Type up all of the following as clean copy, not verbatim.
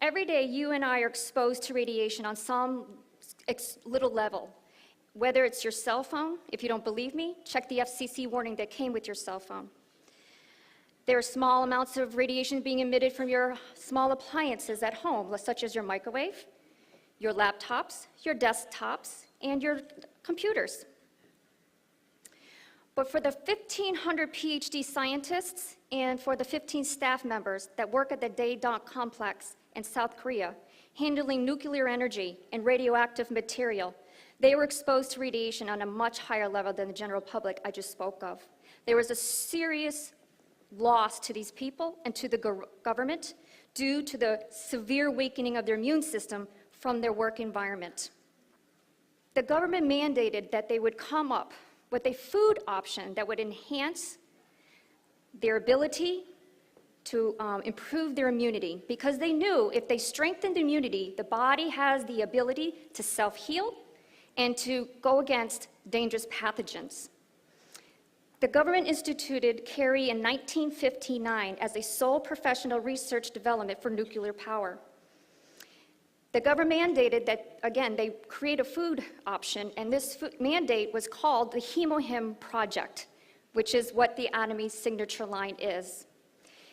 every day you and I are exposed to radiation on some little level. Whether it's your cell phone, if you don't believe me, check the FCC warning that came with your cell phone. There are small amounts of radiation being emitted from your small appliances at home, such as your microwave, your laptops, your desktops, and your computers. But for the 1,500 PhD scientists and for the 15 staff members that work at the Daedong complex in South Korea, handling nuclear energy and radioactive material, they were exposed to radiation on a much higher level than the general public I just spoke of. There was a serious loss to these people and to the government due to the severe weakening of their immune system from their work environment. The government mandated that they would come up with a food option that would enhance their ability to improve their immunity, because they knew if they strengthened immunity, the body has the ability to self-heal and to go against dangerous pathogens. The government instituted CARI in 1959 as a sole professional research development for nuclear power. The government mandated that, again, they create a food option, and this mandate was called the HemoHim Project, which is what the Atomy signature line is.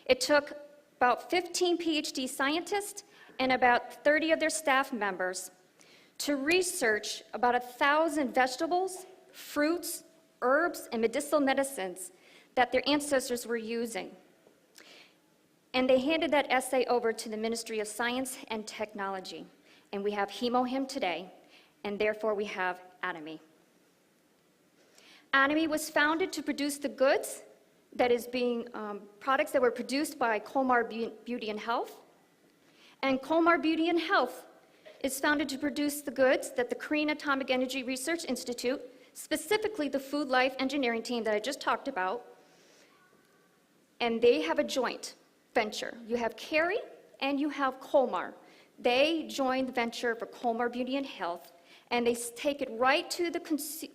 It took about 15 PhD scientists and about 30 of their staff members to research about 1,000 vegetables, fruits, herbs, and medicinal medicines that their ancestors were using. And they handed that essay over to the Ministry of Science and Technology. And we have HemoHim today, and therefore we have Atomy. Atomy was founded to produce the goods that is being, products that were produced by Kolmar Beauty and Health. And Kolmar Beauty and Health is founded to produce the goods that the Korean Atomic Energy Research Institute, specifically the Food Life Engineering team that I just talked about, and they have a joint venture. You have CARI and you have Kolmar. They joined the venture for Kolmar Beauty and Health, and they take it right to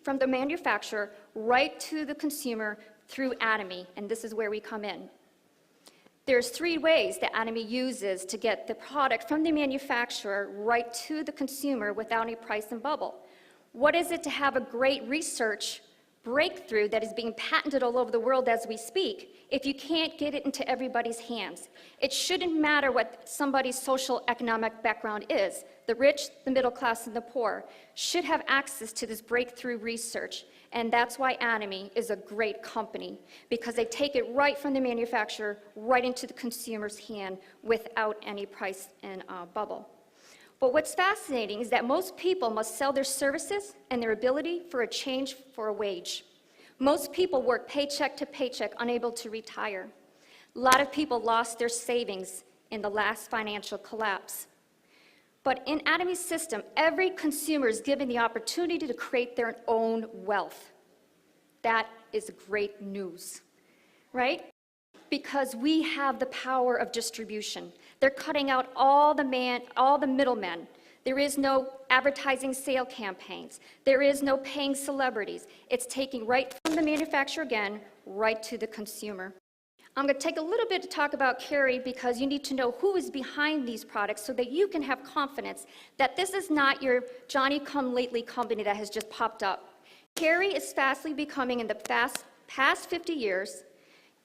from the manufacturer right to the consumer through Atomy, and this is where we come in. There's 3 ways that Atomy uses to get the product from the manufacturer right to the consumer without any price and bubble. What is it to have a great research breakthrough that is being patented all over the world as we speak if you can't get it into everybody's hands? It shouldn't matter what somebody's social economic background is. The rich, the middle class, and the poor should have access to this breakthrough research. And that's why Atomy is a great company, because they take it right from the manufacturer right into the consumer's hand without any price and bubble. But what's fascinating is that most people must sell their services and their ability for a change for a wage. Most people work paycheck to paycheck, unable to retire. A lot of people lost their savings in the last financial collapse. But in Atomy's system, every consumer is given the opportunity to create their own wealth. That is great news, right? Because we have the power of distribution. They're cutting out all the middlemen. There is no advertising sale campaigns. There is no paying celebrities. It's taking right from the manufacturer again, right to the consumer. I'm going to take a little bit to talk about CARI because you need to know who is behind these products so that you can have confidence that this is not your Johnny-come-lately company that has just popped up. CARI is fastly becoming, in the past 50 years,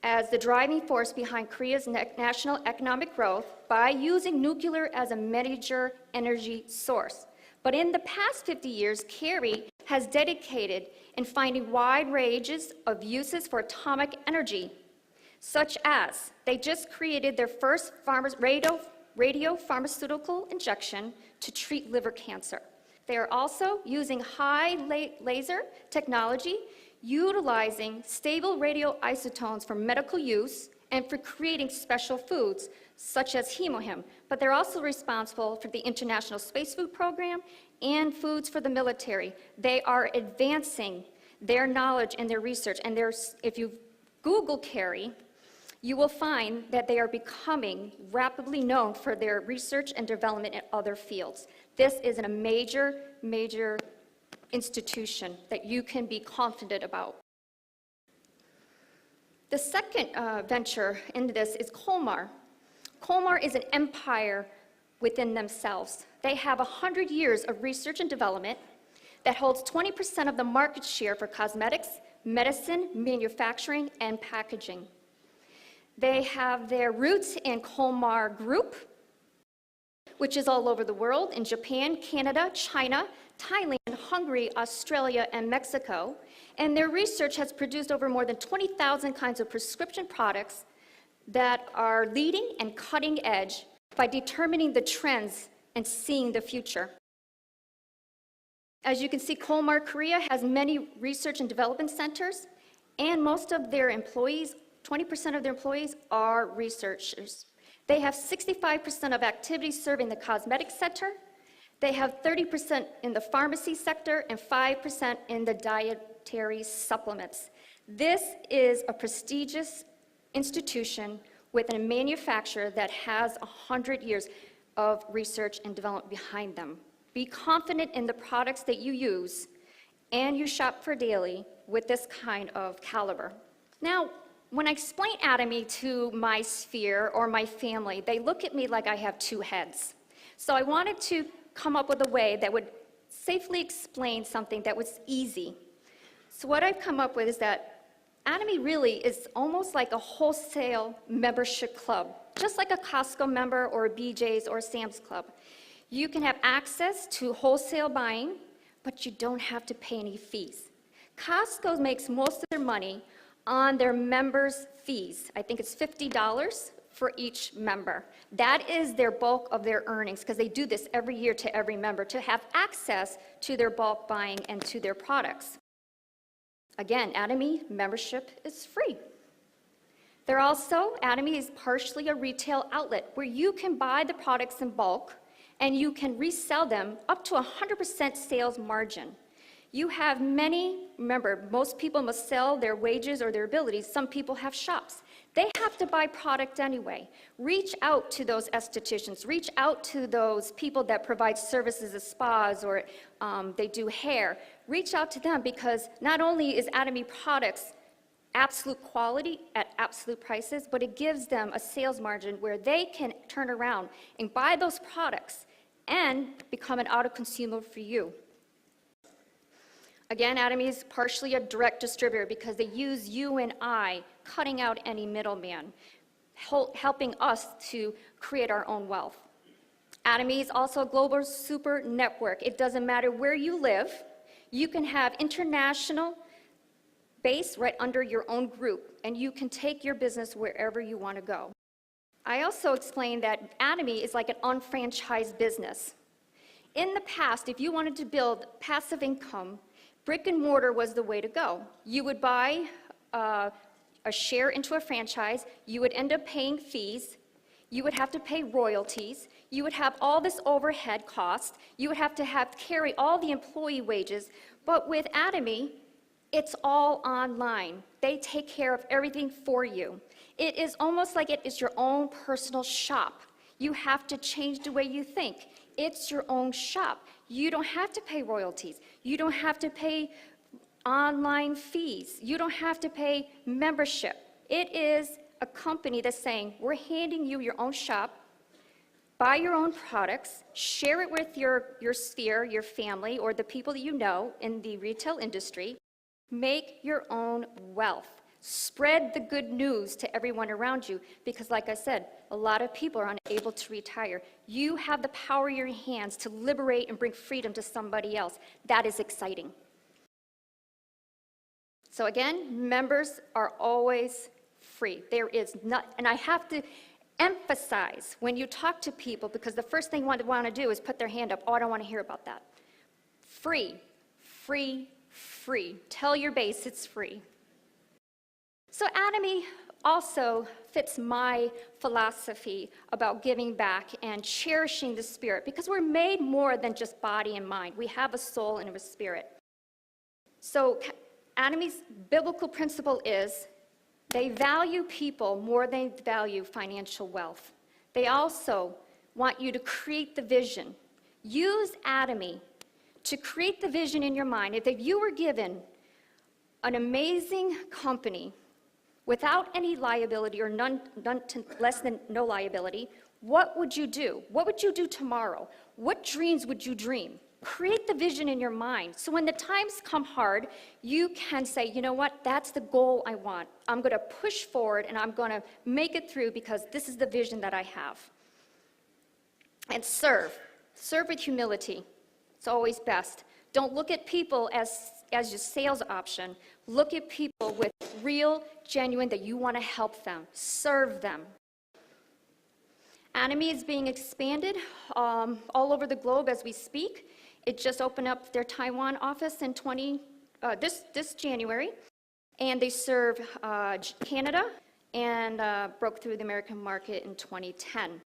as the driving force behind Korea's national economic growth by using nuclear as a major energy source. But in the past 50 years, CARI has dedicated in finding wide ranges of uses for atomic energy, such as they just created their first radio pharmaceutical injection to treat liver cancer. They are also using high laser technology, utilizing stable radioisotopes for medical use and for creating special foods, such as HemoHim. But they're also responsible for the International Space Food Program and foods for the military. They are advancing their knowledge and their research. And if you Google CARI, you will find that they are becoming rapidly known for their research and development in other fields. This is a major, major institution that you can be confident about. The second venture into this is Kolmar. Kolmar is an empire within themselves. They have 100 years of research and development that holds 20% of the market share for cosmetics, medicine, manufacturing, and packaging. They have their roots in Colmar Group, which is all over the world, in Japan, Canada, China, Thailand, Hungary, Australia, and Mexico. And their research has produced over more than 20,000 kinds of prescription products that are leading and cutting edge by determining the trends and seeing the future. As you can see, Colmar, Korea has many research and development centers, and most of their employees, 20% of their employees, are researchers. They have 65% of activities serving the cosmetics sector. They have 30% in the pharmacy sector and 5% in the dietary supplements. This is a prestigious institution with a manufacturer that has 100 years of research and development behind them. Be confident in the products that you use and you shop for daily with this kind of caliber. Now, when I explain Atomy to my sphere or my family, they look at me like I have two heads. So I wanted to come up with a way that would safely explain something that was easy. So what I've come up with is that Atomy really is almost like a wholesale membership club, just like a Costco member or a BJ's or a Sam's Club. You can have access to wholesale buying, but you don't have to pay any fees. Costco makes most of their money on their members' fees. I think it's $50 for each member. That is their bulk of their earnings, because they do this every year to every member to have access to their bulk buying and to their products. Again, Atomy membership is free. Atomy is partially a retail outlet where you can buy the products in bulk and you can resell them up to 100% sales margin. You have remember, most people must sell their wages or their abilities. Some people have shops. They have to buy product anyway. Reach out to those estheticians. Reach out to those people that provide services as spas or they do hair. Reach out to them, because not only is Atomy products absolute quality at absolute prices, but it gives them a sales margin where they can turn around and buy those products and become an auto consumer for you. Again, Atomy is partially a direct distributor because they use you and I, cutting out any middleman, helping us to create our own wealth. Atomy is also a global super network. It doesn't matter where you live. You can have international base right under your own group, and you can take your business wherever you want to go. I also explained that Atomy is like an unfranchised business. In the past, if you wanted to build passive income, brick and mortar was the way to go. You would buy a share into a franchise. You would end up paying fees. You would have to pay royalties. You would have all this overhead cost. You would have to carry all the employee wages. But with Atomy, it's all online. They take care of everything for you. It is almost like it is your own personal shop. You have to change the way you think. It's your own shop. You don't have to pay royalties. You don't have to pay online fees. You don't have to pay membership. It is a company that's saying, we're handing you your own shop, buy your own products, share it with your sphere, your family, or the people that you know in the retail industry. Make your own wealth. Spread the good news to everyone around you, because like I said, a lot of people are unable to retire. You have the power in your hands to liberate and bring freedom to somebody else. That is exciting. So again, members are always free. There is not, and I have to emphasize when you talk to people, because the first thing they want to do is put their hand up. Oh, I don't want to hear about that. Free, free, free. Tell your base it's free. So Atomy also fits my philosophy about giving back and cherishing the spirit, because we're made more than just body and mind. We have a soul and a spirit. So Atomy's biblical principle is they value people more than they value financial wealth. They also want you to create the vision. Use Atomy to create the vision in your mind. If you were given an amazing company without any liability or less than no liability, What would you do? What would you do tomorrow? What dreams would you dream? Create the vision in your mind. So when the times come hard, you can say, you know what, that's the goal I want. I'm going to push forward and I'm going to make it through because this is the vision that I have. And serve. Serve with humility. It's always best. Don't look at people as your sales option. Look at people with real, genuine, that you want to help them. Serve them. Atomy is being expanded all over the globe as we speak. It just opened up their Taiwan office in this January, and they serve Canada and broke through the American market in 2010.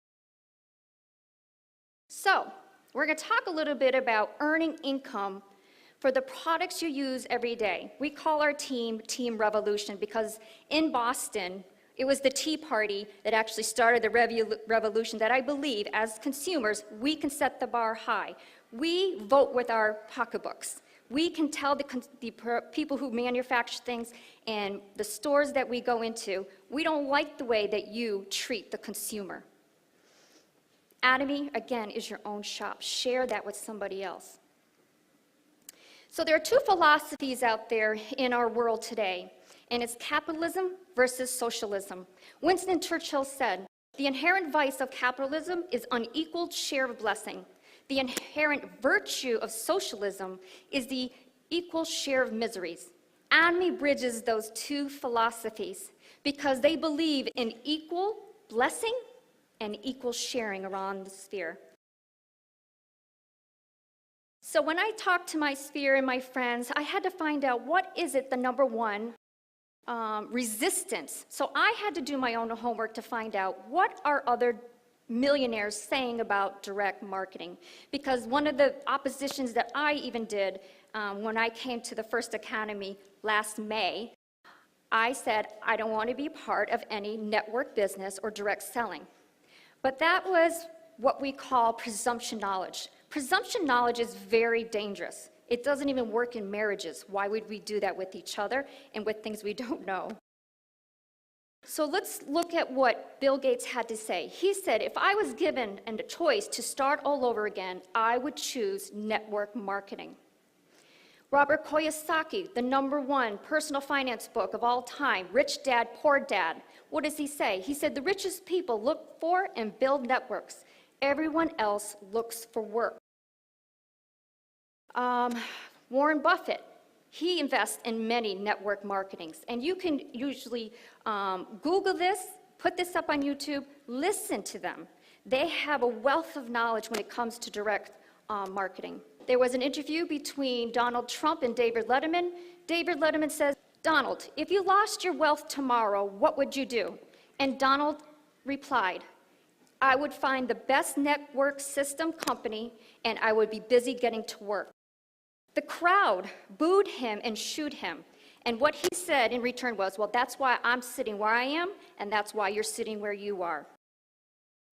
So, we're going to talk a little bit about earning income for the products you use every day. We call our team Team Revolution because in Boston, it was the Tea Party that actually started the revolution that I believe, as consumers, we can set the bar high. We vote with our pocketbooks. We can tell the people who manufacture things and the stores that we go into, we don't like the way that you treat the consumer. Atomy, again, is your own shop. Share that with somebody else. So there are two philosophies out there in our world today, and it's capitalism versus socialism. Winston Churchill said, "The inherent vice of capitalism is unequaled share of blessing. The inherent virtue of socialism is the equal share of miseries." Atomy bridges those two philosophies because they believe in equal blessing and equal sharing around the sphere. So when I talked to my sphere and my friends, I had to find out what is it the number one resistance. So I had to do my own homework to find out what are other millionaires saying about direct marketing. Because one of the oppositions that I even did when I came to the first academy last May, I said, I don't want to be part of any network business or direct selling. But that was what we call presumption knowledge. Presumption knowledge is very dangerous. It doesn't even work in marriages. Why would we do that with each other and with things we don't know? So let's look at what Bill Gates had to say. He said, if I was given a choice to start all over again, I would choose network marketing. Robert Kiyosaki, the #1 personal finance book of all time, Rich Dad, Poor Dad. What does he say? He said, the richest people look for and build networks. Everyone else looks for work. Warren Buffett, he invests in many network marketings. And you can usually Google this, put this up on YouTube, listen to them. They have a wealth of knowledge when it comes to direct marketing. There was an interview between Donald Trump and David Letterman. David Letterman says, Donald, if you lost your wealth tomorrow, what would you do? And Donald replied, I would find the best network system company and I would be busy getting to work. The crowd booed him and shooed him. And what he said in return was, well, that's why I'm sitting where I am, and that's why you're sitting where you are.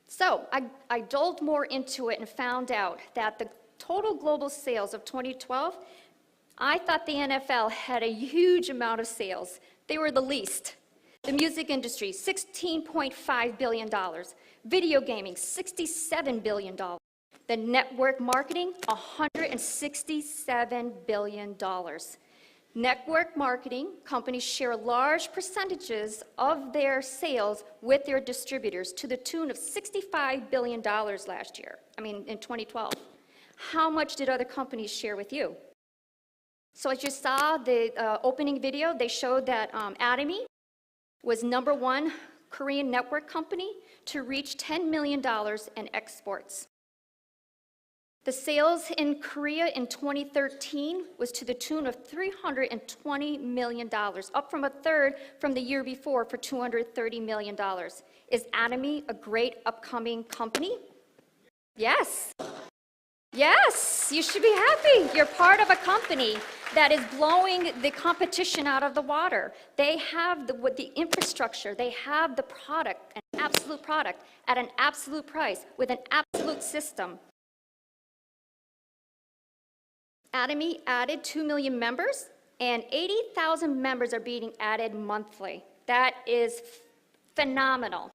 So I delved more into it and found out that the total global sales of 2012, I thought the NFL had a huge amount of sales. They were the least. The music industry, $16.5 billion. Video gaming, $67 billion. The network marketing, $167 billion. Network marketing companies share large percentages of their sales with their distributors to the tune of $65 billion last year, in 2012. How much did other companies share with you? So as you saw the opening video, they showed that Atomy was #1 Korean network company to reach $10 million in exports. The sales in Korea in 2013 was to the tune of $320 million, up from a third from the year before for $230 million. Is Atomy a great upcoming company? Yes. Yes, you should be happy. You're part of a company that is blowing the competition out of the water. They have the infrastructure, they have the product, an absolute product, at an absolute price, with an absolute system. Atomy added 2 million members, and 80,000 members are being added monthly. That is phenomenal.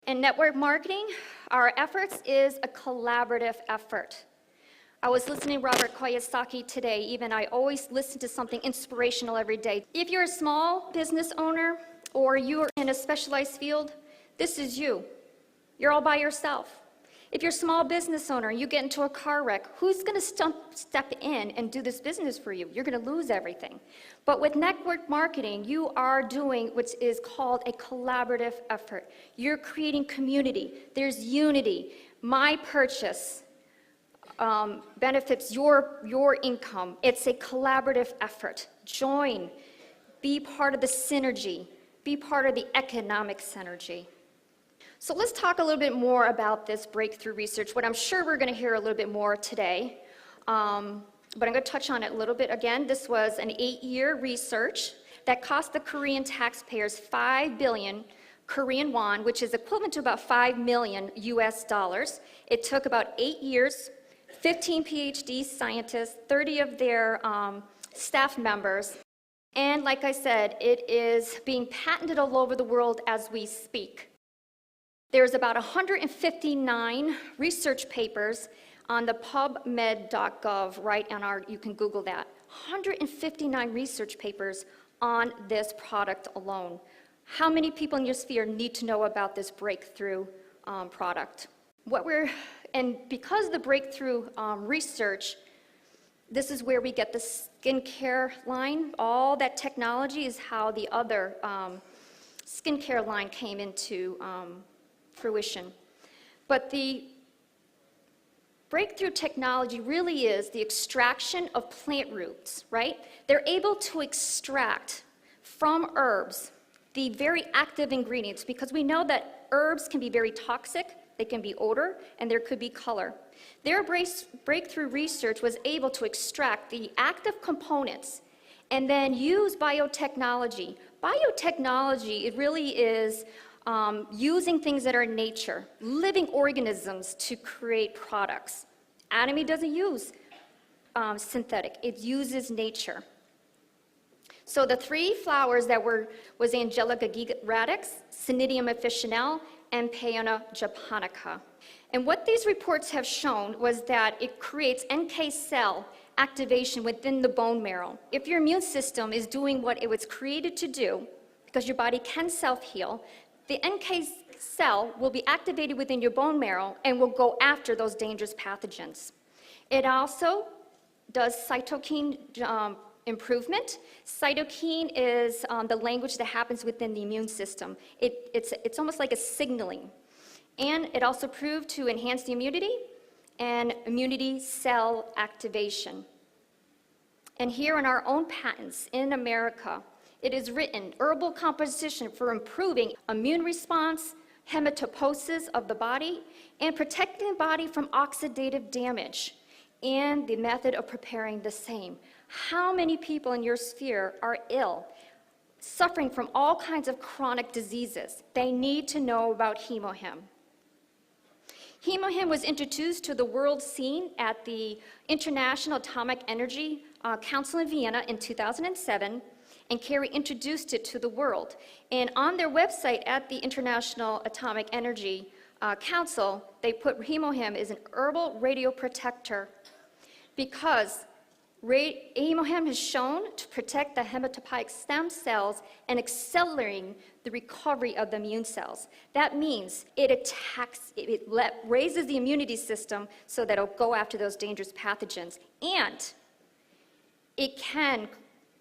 In network marketing, our efforts is a collaborative effort. I was listening to Robert Kiyosaki today. Even I always listen to something inspirational every day. If you're a small business owner or you're in a specialized field, this is you. You're all by yourself. If you're a small business owner and you get into a car wreck, who's going to step in and do this business for you? You're going to lose everything. But with network marketing, you are doing what is called a collaborative effort. You're creating community. There's unity. My purchase benefits your income. It's a collaborative effort. Join. Be part of the synergy. Be part of the economic synergy. So let's talk a little bit more about this breakthrough research, what I'm sure we're going to hear a little bit more today. But I'm going to touch on it a little bit again. This was an 8-year research that cost the Korean taxpayers 5 billion Korean won, which is equivalent to about 5 million US dollars. It took about 8 years, 15 PhD scientists, 30 of their staff members. And like I said, it is being patented all over the world as we speak. There's about 159 research papers on the pubmed.gov, right on our, you can Google that. 159 research papers on this product alone. How many people in your sphere need to know about this breakthrough product? And because of the breakthrough research, this is where we get the skincare line. All that technology is how the other skincare line came into fruition. But the breakthrough technology really is the extraction of plant roots, right? They're able to extract from herbs the very active ingredients, because we know that herbs can be very toxic, they can be odor, and there could be color. Their breakthrough research was able to extract the active components and then use biotechnology. Biotechnology, it really is using things that are in nature, living organisms to create products. Atomy doesn't use synthetic, it uses nature. So the 3 flowers that was Angelica radix, Cnidium officinale, and Peona japonica. And what these reports have shown was that it creates NK cell activation within the bone marrow. If your immune system is doing what it was created to do, because your body can self-heal, the NK cell will be activated within your bone marrow and will go after those dangerous pathogens. It also does cytokine improvement. Cytokine is the language that happens within the immune system. It's almost like a signaling. And it also proved to enhance the immunity and immunity cell activation. And here in our own patents in America, it is written, herbal composition for improving immune response, hematopoiesis of the body, and protecting the body from oxidative damage, and the method of preparing the same. How many people in your sphere are ill, suffering from all kinds of chronic diseases? They need to know about HemoHim. HemoHim was introduced to the world scene at the International Atomic Energy Council in Vienna in 2007, and Carrie introduced it to the world. And on their website at the International Atomic Energy Council, they put HemoHim as an herbal radioprotector because HemoHim has shown to protect the hematopoietic stem cells and accelerating the recovery of the immune cells. That means it attacks, it raises the immunity system so that it'll go after those dangerous pathogens. And it can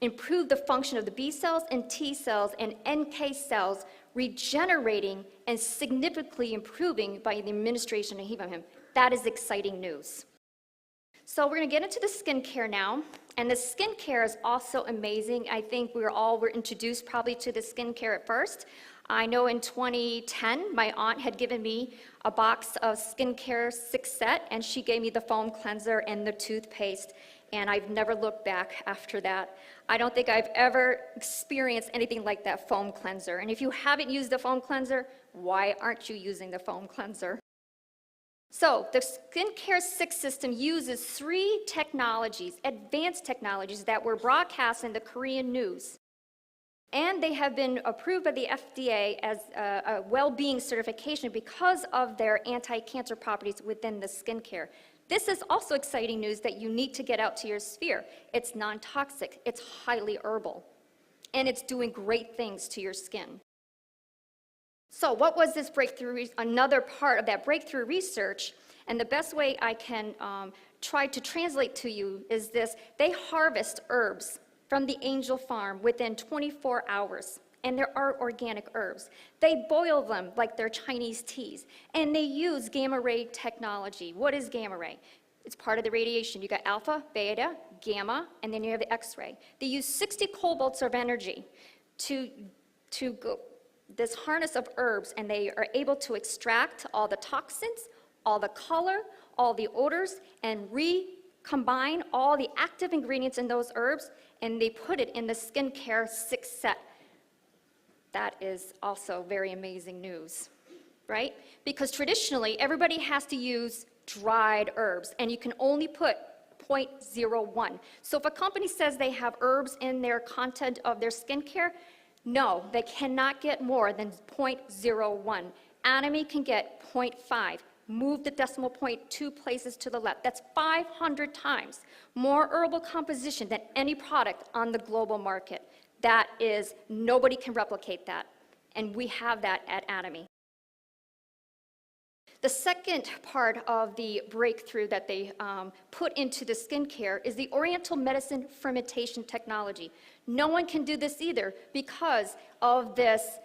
improve the function of the B cells and T cells and NK cells, regenerating and significantly improving by the administration of HemoHim. That is exciting news. So we're going to get into the skincare now, and the skincare is also amazing. I think we were introduced probably to the skincare at first. I know in 2010, my aunt had given me a box of skincare 6 set, and she gave me the foam cleanser and the toothpaste, and I've never looked back after that. I don't think I've ever experienced anything like that foam cleanser. And if you haven't used the foam cleanser, why aren't you using the foam cleanser? So the Skincare 6 system uses 3 technologies, advanced technologies that were broadcast in the Korean news. And they have been approved by the FDA as a well-being certification because of their anti-cancer properties within the skincare. This is also exciting news that you need to get out to your sphere. It's non-toxic, it's highly herbal, and it's doing great things to your skin. So what was this breakthrough? Another part of that breakthrough research, and the best way I can try to translate to you is this: they harvest herbs from the angel farm within 24 hours, and there are organic herbs. They boil them like they're Chinese teas, and they use gamma ray technology. What is gamma ray? It's part of the radiation. You got alpha, beta, gamma, and then you have the X-ray. They use 60 kilovolts of energy to go this harness of herbs, and they are able to extract all the toxins, all the color, all the odors, and recombine all the active ingredients in those herbs, and they put it in the skincare 6 set. That is also very amazing news, right? Because traditionally, everybody has to use dried herbs, and you can only put 0.01. So if a company says they have herbs in their content of their skincare, no, they cannot get more than 0.01. Atomy can get 0.5. Move the decimal point 2 places to the left. That's 500 times more herbal composition than any product on the global market. That is, nobody can replicate that, and we have that at Atomy. The second part of the breakthrough that they put into the skincare is the Oriental medicine fermentation technology. No one can do this either because of this.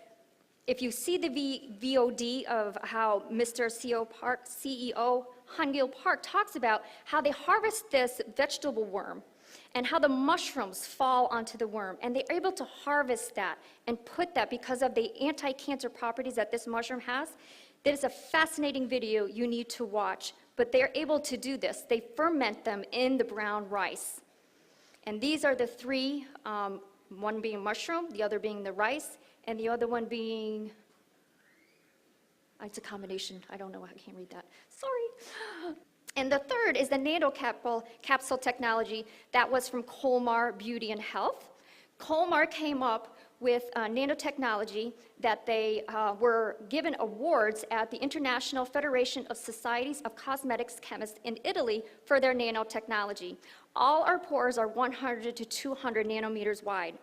If you see the VOD of how Mr. CEO Han-gil Park talks about how they harvest this vegetable worm and how the mushrooms fall onto the worm, and they're able to harvest that and put that because of the anti-cancer properties that this mushroom has. That is a fascinating video you need to watch, but they're able to do this. They ferment them in the brown rice. And these are the three, one being mushroom, the other being the rice, and the other one being, it's a combination. I don't know, I can't read that. Sorry. And the third is the capsule technology that was from Colmar Beauty and Health. Colmar came up with nanotechnology that they were given awards at the International Federation of Societies of Cosmetics Chemists in Italy for their nanotechnology. All our pores are 100 to 200 nanometers wide.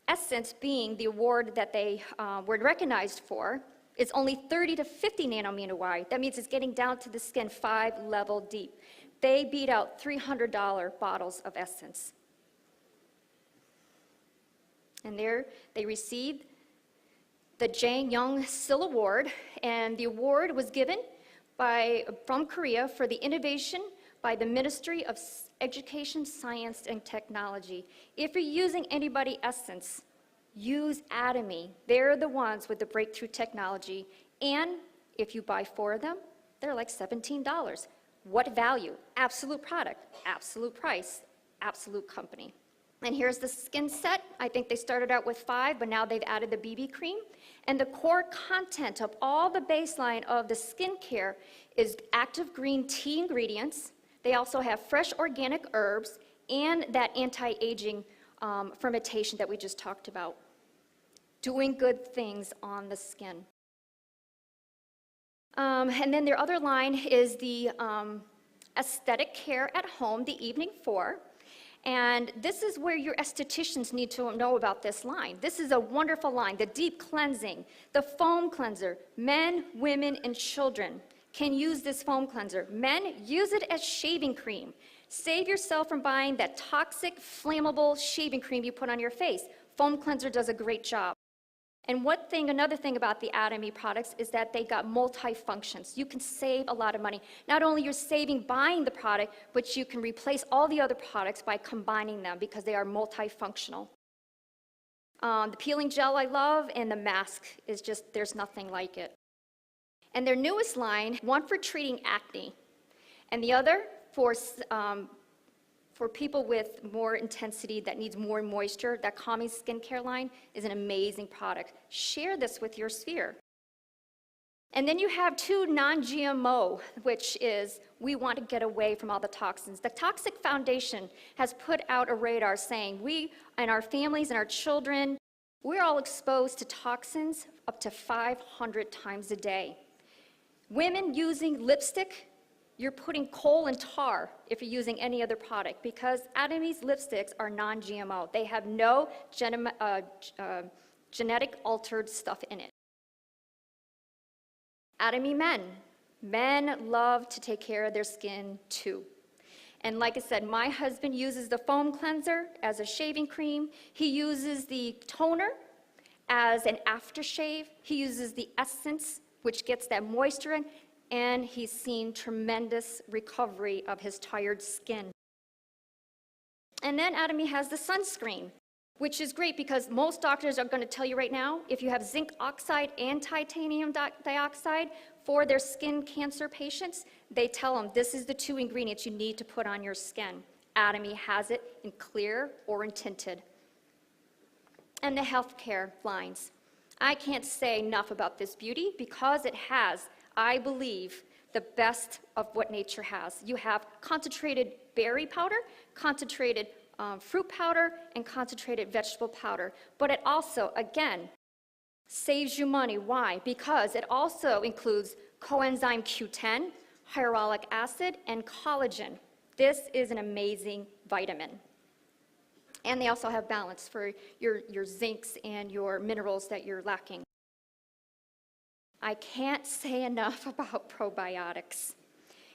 Essence, being the award that they were recognized for, is only 30 to 50 nanometer wide. That means it's getting down to the skin 5 level deep. They beat out $300 bottles of Essence. And there they received the Jang Young Sil Award, and the award was given from Korea for the innovation by the Ministry of Education, Science, and Technology. If you're using anybody Essence, use Atomy. They're the ones with the breakthrough technology, and if you buy 4 of them, they're like $17. What value? Absolute product, absolute price, absolute company. And here's the skin set. I think they started out with 5, but now they've added the BB cream. And the core content of all the baseline of the skincare is active green tea ingredients. They also have fresh organic herbs and that anti-aging fermentation that we just talked about. Doing good things on the skin. And then their other line is the aesthetic care at home, the evening 4. And this is where your estheticians need to know about this line. This is a wonderful line, the deep cleansing, the foam cleanser. Men, women, and children can use this foam cleanser. Men, use it as shaving cream. Save yourself from buying that toxic, flammable shaving cream you put on your face. Foam cleanser does a great job. And another thing about the Atomy products is that they got multi-functions. You can save a lot of money. Not only you're saving buying the product, but you can replace all the other products by combining them because they are multifunctional. The peeling gel I love, and the mask is just, there's nothing like it. And their newest line, one for treating acne, and the other for people with more intensity that needs more moisture. That calming skincare line is an amazing product. Share this with your sphere. And then you have 2 non-GMO, which is we want to get away from all the toxins. The Toxic Foundation has put out a radar saying we and our families and our children We're all exposed to toxins up to 500 times a day. Women using lipstick, you're putting coal and tar if you're using any other product, because Atomy's lipsticks are non-GMO. They have no genetic altered stuff in it. Atomy men. Men love to take care of their skin too. And like I said, my husband uses the foam cleanser as a shaving cream. He uses the toner as an aftershave. He uses the essence, which gets that moisture in, and he's seen tremendous recovery of his tired skin. And then Atomy has the sunscreen, which is great because most doctors are going to tell you right now, if you have zinc oxide and titanium dioxide for their skin cancer patients, they tell them this is the 2 ingredients you need to put on your skin. Atomy has it in clear or in tinted. And the healthcare lines. I can't say enough about this beauty because it has, I believe, the best of what nature has. You have concentrated berry powder, concentrated fruit powder, and concentrated vegetable powder. But it also, again, saves you money. Why? Because it also includes coenzyme Q10, hyaluronic acid, and collagen. This is an amazing vitamin. And they also have balance for your zincs and your minerals that you're lacking. I can't say enough about probiotics.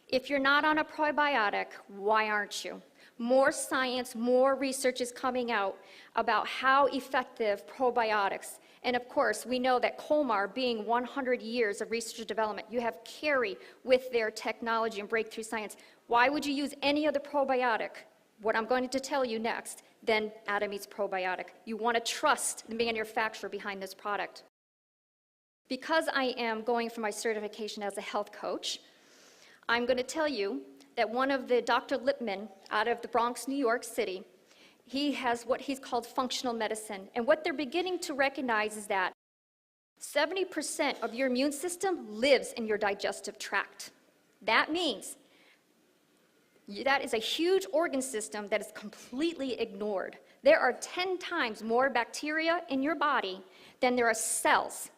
If you're not on a probiotic, why aren't you? More science, more research is coming out about how effective probiotics. And of course, we know that Colmar, being 100 years of research and development, you have Carey with their technology and breakthrough science. Why would you use any other probiotic, what I'm going to tell you next, than Atomy's probiotic? You want to trust the manufacturer behind this product. Because I am going for my certification as a health coach, I'm going to tell you that one of the Dr. Lipman out of the Bronx, New York City, he has what he's called functional medicine. And what they're beginning to recognize is that 70% of your immune system lives in your digestive tract. That means that is a huge organ system that is completely ignored. There are 10 times more bacteria in your body than there are cells.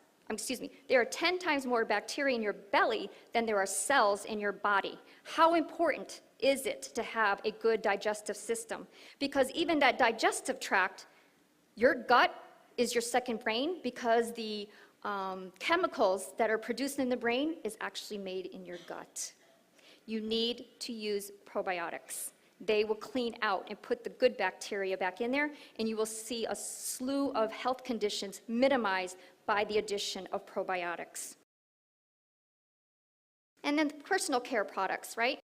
There are 10 times more bacteria in your belly than there are cells in your body. How important is it to have a good digestive system? Because even that digestive tract, your gut is your second brain, because the chemicals that are produced in the brain is actually made in your gut. You need to use probiotics. They will clean out and put the good bacteria back in there, and you will see a slew of health conditions minimized by the addition of probiotics. And then personal care products, right?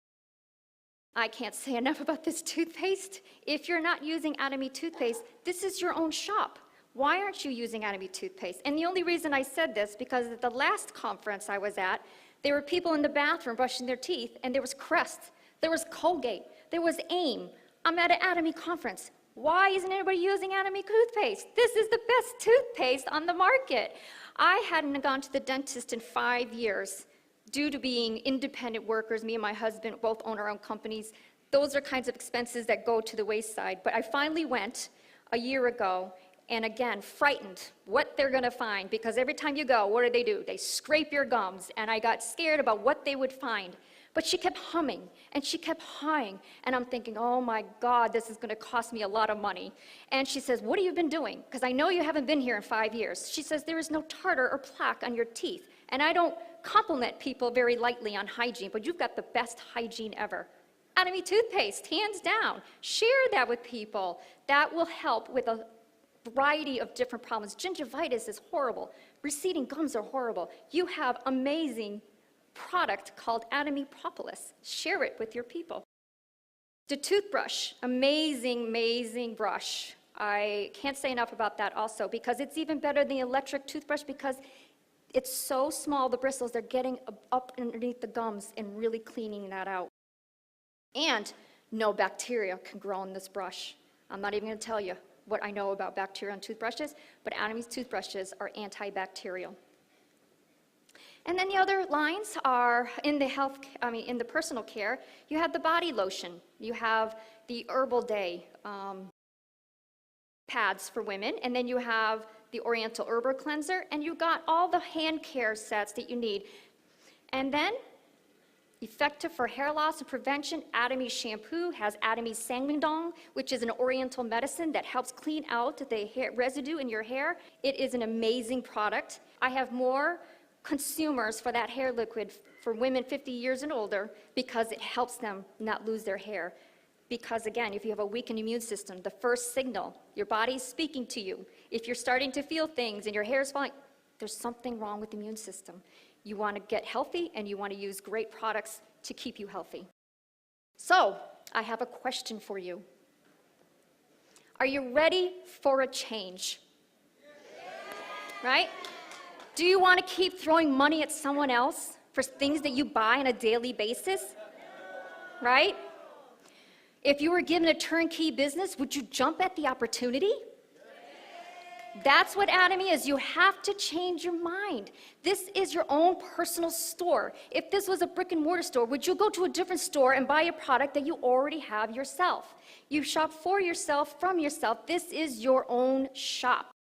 I can't say enough about this toothpaste. If you're not using Atomy toothpaste, this is your own shop. Why aren't you using Atomy toothpaste? And the only reason I said this, because at the last conference I was at, there were people in the bathroom brushing their teeth, and there was Crest, there was Colgate, there was AIM. I'm at an Atomy conference. Why isn't anybody using Atomy toothpaste? This is the best toothpaste on the market. I hadn't gone to the dentist in 5 years due to being independent workers. Me and my husband both own our own companies. Those are kinds of expenses that go to the wayside. But I finally went a year ago, and again, frightened what they're gonna find, because every time you go, what do? They scrape your gums, and I got scared about what they would find. But she kept humming, and she kept hawing, and I'm thinking, oh my God, this is gonna cost me a lot of money. And she says, what have you been doing? Because I know you haven't been here in 5 years. She says, there is no tartar or plaque on your teeth. And I don't compliment people very lightly on hygiene, but you've got the best hygiene ever. Atomy toothpaste, hands down. Share that with people. That will help with a variety of different problems. Gingivitis is horrible. Receding gums are horrible. You have amazing product called Atomy Propolis. Share it with your people. The toothbrush, amazing, amazing brush. I can't say enough about that also, because it's even better than the electric toothbrush, because it's so small, the bristles, they're getting up underneath the gums and really cleaning that out. And no bacteria can grow in this brush. I'm not even going to tell you what I know about bacteria on toothbrushes, but Atomy's toothbrushes are antibacterial. And then the other lines are in the personal care. You have the body lotion. You have the Herbal Day pads for women, and then you have the Oriental Herb Cleanser, and you got all the hand care sets that you need. And then, effective for hair loss and prevention, Atomy shampoo has Atomy Sangmingdong, which is an Oriental medicine that helps clean out the hair residue in your hair. It is an amazing product. I have more consumers for that hair liquid for women 50 years and older because it helps them not lose their hair. Because again, if you have a weakened immune system, the first signal, your body's speaking to you. If you're starting to feel things and your hair is falling, there's something wrong with the immune system. You want to get healthy and you want to use great products to keep you healthy. So, I have a question for you. Are you ready for a change? Right? Do you want to keep throwing money at someone else for things that you buy on a daily basis? Right? If you were given a turnkey business, would you jump at the opportunity? That's what Atomy is. You have to change your mind. This is your own personal store. If this was a brick and mortar store, would you go to a different store and buy a product that you already have yourself? You shop for yourself, from yourself. This is your own shop.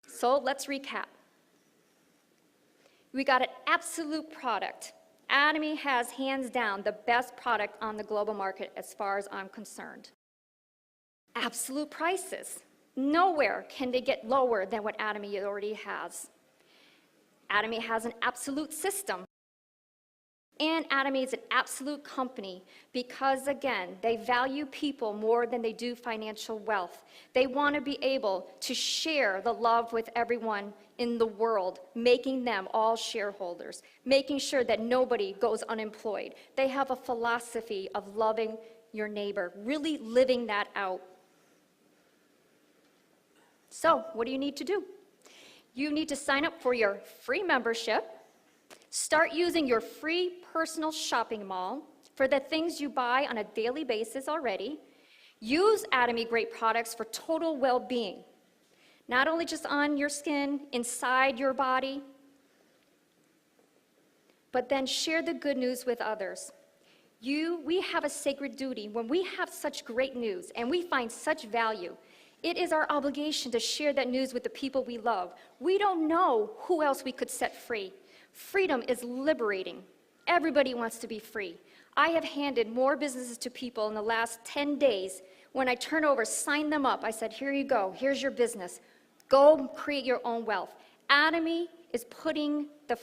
So let's recap. We got an absolute product. Atomy has, hands down, the best product on the global market as far as I'm concerned. Absolute prices. Nowhere can they get lower than what Atomy already has. Atomy has an absolute system. And Atomy is an absolute company because, again, they value people more than they do financial wealth. They want to be able to share the love with everyone in the world, making them all shareholders, making sure that nobody goes unemployed. They have a philosophy of loving your neighbor, really living that out. So, what do you need to do? You need to sign up for your free membership. Start using your free personal shopping mall for the things you buy on a daily basis already. Use Atomy great products for total well-being, not only just on your skin, inside your body, but then share the good news with others. We have a sacred duty. When we have such great news and we find such value, it is our obligation to share that news with the people we love. We don't know who else we could set free. Freedom is liberating. Everybody wants to be free. I have handed more businesses to people in the last 10 days. When I turn over, sign them up. I said, here you go. Here's your business. Go create your own wealth. Atomy is putting the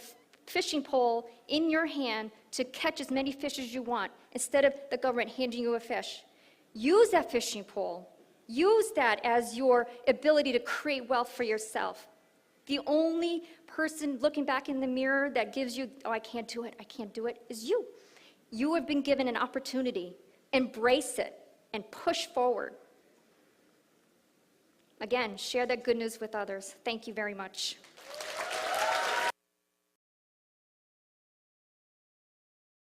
fishing pole in your hand to catch as many fish as you want instead of the government handing you a fish. Use that fishing pole. Use that as your ability to create wealth for yourself. The only person looking back in the mirror that gives you, oh, I can't do it, is you. You have been given an opportunity. Embrace it and push forward. Again, share that good news with others. Thank you very much.